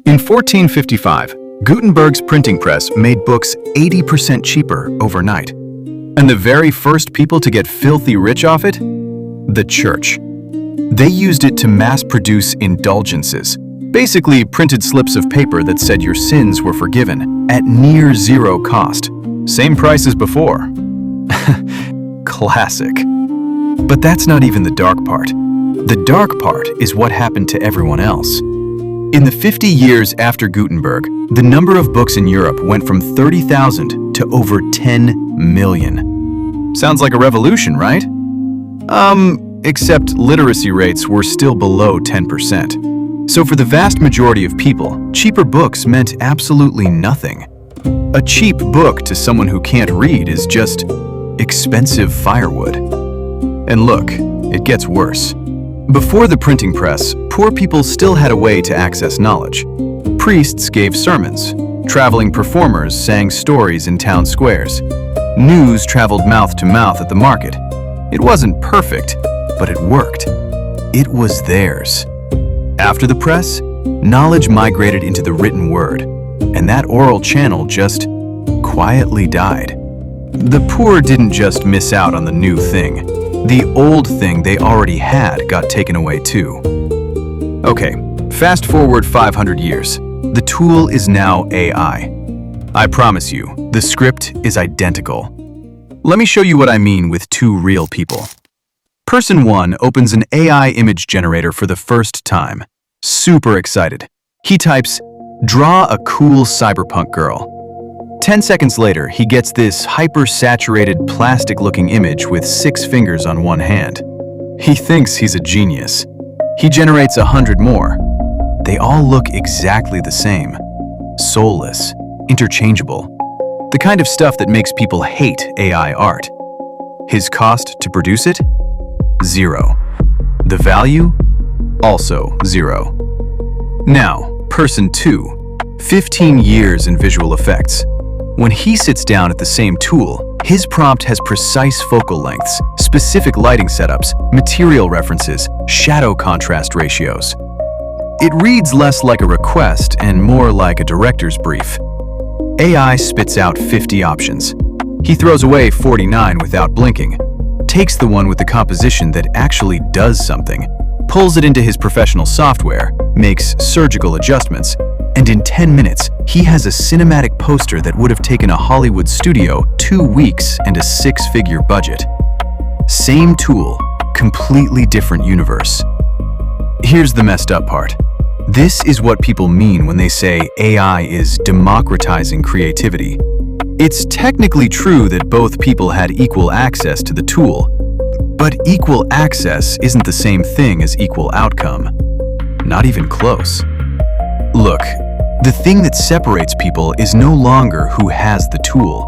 In 1455, Gutenberg's printing press made books 80% cheaper overnight. And the very first people to get filthy rich off it? The church. They used it to mass-produce indulgences, basically printed slips of paper that said your sins were forgiven at near zero cost. Same price as before. Classic. But that's not even the dark part. The dark part is what happened to everyone else. In the 50 years after Gutenberg, the number of books in Europe went from 30,000 to over 10 million. Sounds like a revolution, right? Except literacy rates were still below 10%. So for the vast majority of people, cheaper books meant absolutely nothing. A cheap book to someone who can't read is just expensive firewood. And look, it gets worse. Before the printing press, poor people still had a way to access knowledge. Priests gave sermons. Traveling performers sang stories in town squares. News traveled mouth to mouth at the market. It wasn't perfect, but it worked. It was theirs. After the press, knowledge migrated into the written word, and that oral channel just quietly died. The poor didn't just miss out on the new thing. The old thing they already had got taken away too. Okay, fast forward 500 years. The tool is now AI. I promise you, the script is identical. Let me show you what I mean with two real people. Person 1 opens an AI image generator for the first time. Super excited. He types, "Draw a cool cyberpunk girl." 10 seconds later, he gets this hyper-saturated, plastic-looking image with 6 fingers on one hand. He thinks he's a genius. He generates 100 more. They all look exactly the same. Soulless, interchangeable. The kind of stuff that makes people hate AI art. His cost to produce it? 0. The value? Also 0. Now, person 2, 15 years in visual effects. When he sits down at the same tool, his prompt has precise focal lengths, specific lighting setups, material references, shadow contrast ratios. It reads less like a request and more like a director's brief. AI spits out 50 options. He throws away 49 without blinking, takes the one with the composition that actually does something, pulls it into his professional software, makes surgical adjustments, and in 10 minutes, he has a cinematic poster that would have taken a Hollywood studio 2 weeks and a 6-figure budget. Same tool, completely different universe. Here's the messed up part. This is what people mean when they say AI is democratizing creativity. It's technically true that both people had equal access to the tool, but equal access isn't the same thing as equal outcome. Not even close. Look, the thing that separates people is no longer who has the tool.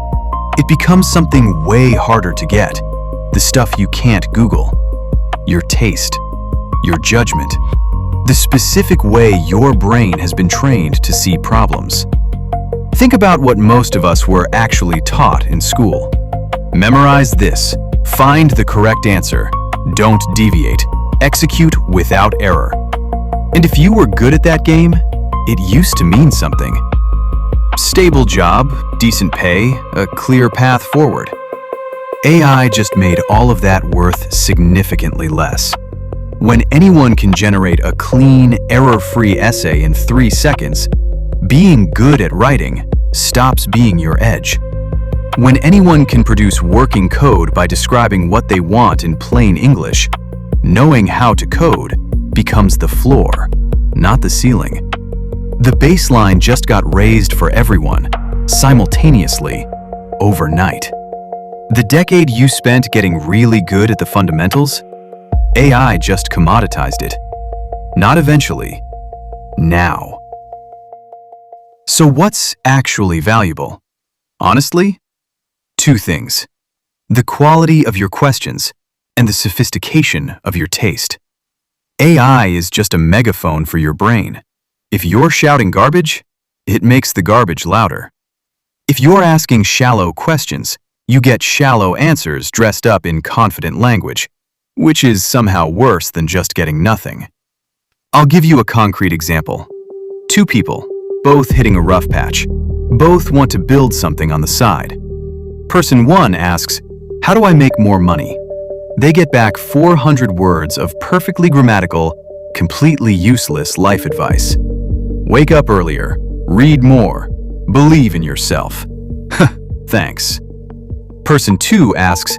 It becomes something way harder to get. The stuff you can't Google. Your taste. Your judgment. The specific way your brain has been trained to see problems. Think about what most of us were actually taught in school. Memorize this. Find the correct answer. Don't deviate. Execute without error. And if you were good at that game, it used to mean something. Stable job, decent pay, a clear path forward. AI just made all of that worth significantly less. When anyone can generate a clean, error-free essay in 3 seconds, being good at writing stops being your edge. When anyone can produce working code by describing what they want in plain English, knowing how to code becomes the floor, not the ceiling. The baseline just got raised for everyone, simultaneously, overnight. The decade you spent getting really good at the fundamentals, AI just commoditized it. Not eventually, now. So what's actually valuable? Honestly, 2 things. The quality of your questions and the sophistication of your taste. AI is just a megaphone for your brain. If you're shouting garbage, it makes the garbage louder. If you're asking shallow questions, you get shallow answers dressed up in confident language, which is somehow worse than just getting nothing. I'll give you a concrete example. Two people, both hitting a rough patch. Both want to build something on the side. Person 1 asks, "How do I make more money?" They get back 400 words of perfectly grammatical, completely useless life advice. Wake up earlier, read more, believe in yourself. Thanks. Person 2 asks,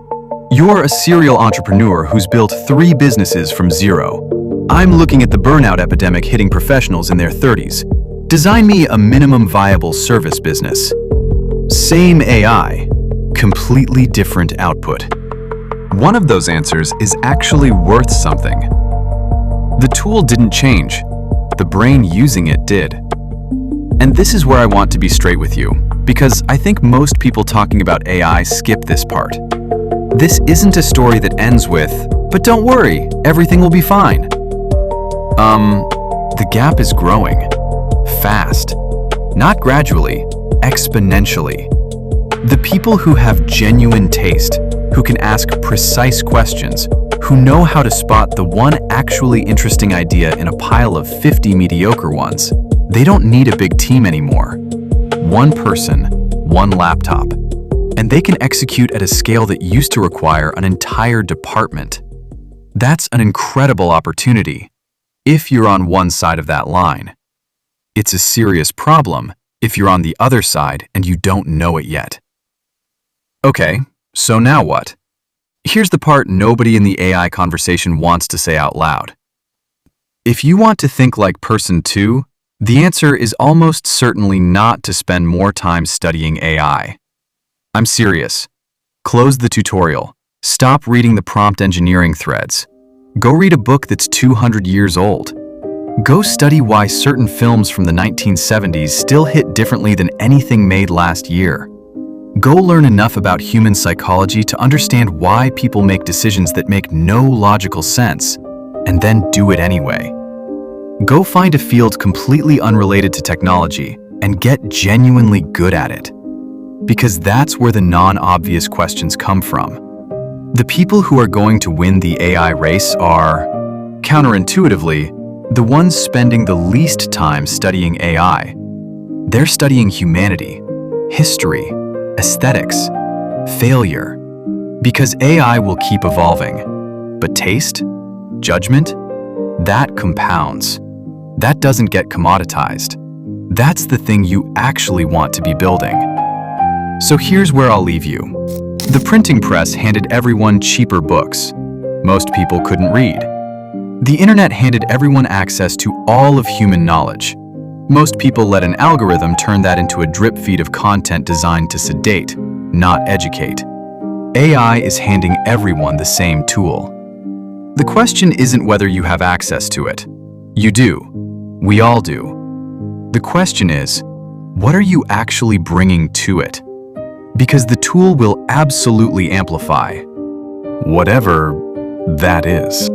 "You're a serial entrepreneur who's built 3 businesses from zero. I'm looking at the burnout epidemic hitting professionals in their 30s. Design me a minimum viable service business." Same AI, completely different output. One of those answers is actually worth something. The tool didn't change. The brain using it did. And this is where I want to be straight with you, because I think most people talking about AI skip this part. This isn't a story that ends with, "But don't worry, everything will be fine." The gap is growing. Fast. Not gradually, exponentially. The people who have genuine taste, who can ask precise questions, who know how to spot the one actually interesting idea in a pile of 50 mediocre ones, they don't need a big team anymore. One person, one laptop, and they can execute at a scale that used to require an entire department. That's an incredible opportunity, if you're on one side of that line. It's a serious problem if you're on the other side and you don't know it yet. Okay, so now what? Here's the part nobody in the AI conversation wants to say out loud. If you want to think like person 2, the answer is almost certainly not to spend more time studying AI. I'm serious. Close the tutorial. Stop reading the prompt engineering threads. Go read a book that's 200 years old. Go study why certain films from the 1970s still hit differently than anything made last year. Go learn enough about human psychology to understand why people make decisions that make no logical sense, and then do it anyway. Go find a field completely unrelated to technology and get genuinely good at it. Because that's where the non-obvious questions come from. The people who are going to win the AI race are, counterintuitively, the ones spending the least time studying AI. They're studying humanity, history, aesthetics, failure. Because AI will keep evolving. But taste, judgment, that compounds. That doesn't get commoditized. That's the thing you actually want to be building. So here's where I'll leave you. The printing press handed everyone cheaper books. Most people couldn't read. The internet handed everyone access to all of human knowledge. Most people let an algorithm turn that into a drip feed of content designed to sedate, not educate. AI is handing everyone the same tool. The question isn't whether you have access to it. You do. We all do. The question is, what are you actually bringing to it? Because the tool will absolutely amplify whatever that is.